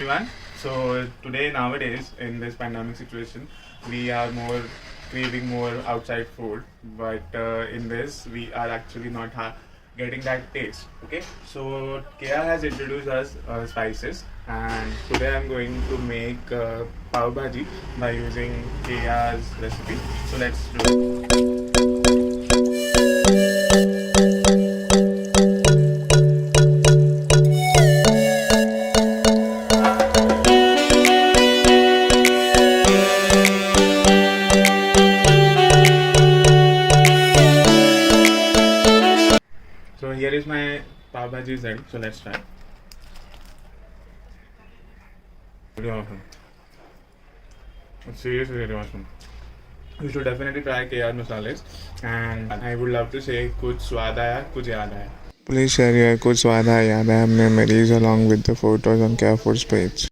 everyone. So today nowadays in this pandemic situation, we are more craving more outside food, but in this we are actually not getting that taste. Okay, so KR has introduced us spices, and today I'm going to make pav bhaji by using KR's recipe. So let's do it. So here is my pav bhaji is ready. So let's try. Really awesome. It's seriously really awesome. You should definitely try KR masales, and I would love to say कुछ स्वाद आया कुछ याद आया. Please share your कुछ स्वाद आया याद आया memories along with the photos on Care Foods page.